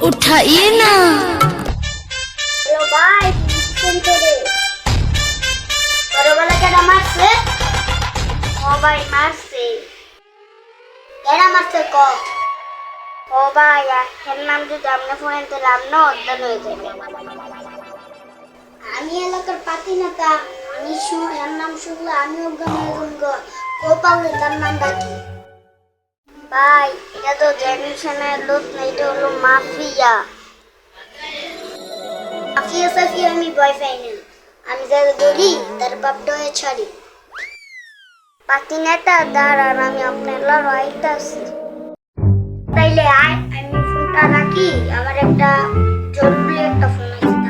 उठाइए ना। हेलो भाई, फोन करे बरोबर केड़ा मारছে? ও ভাই মারছে। কেডা মারছে ক? ও ভাই এর নাম যদি আপনি ফোনে দিলাম না অজ্ঞান হয়ে যাবে। আমি এলাকার পাতি নেতা, আমি এর নাম শুনলে আমি অজ্ঞান হয়ে যাবো। গোপাল তার নাম ডাকি। ভাই এটা তো জেনারেশনের লোক না, এটা হলো মাফিয়া। মাফিয়া সাফিয়া আমি ভয় পাই না, আমি যারা ধরি তার বাপটা হয়ে ছাড়ি। পাতি নেতা দাঁড়ান, আমি আপনার লড়াইতে আছি। তাইলে আয়, আমি ফোনটা রাখি, আমার একটা জরুরি একটা ফোন আছে।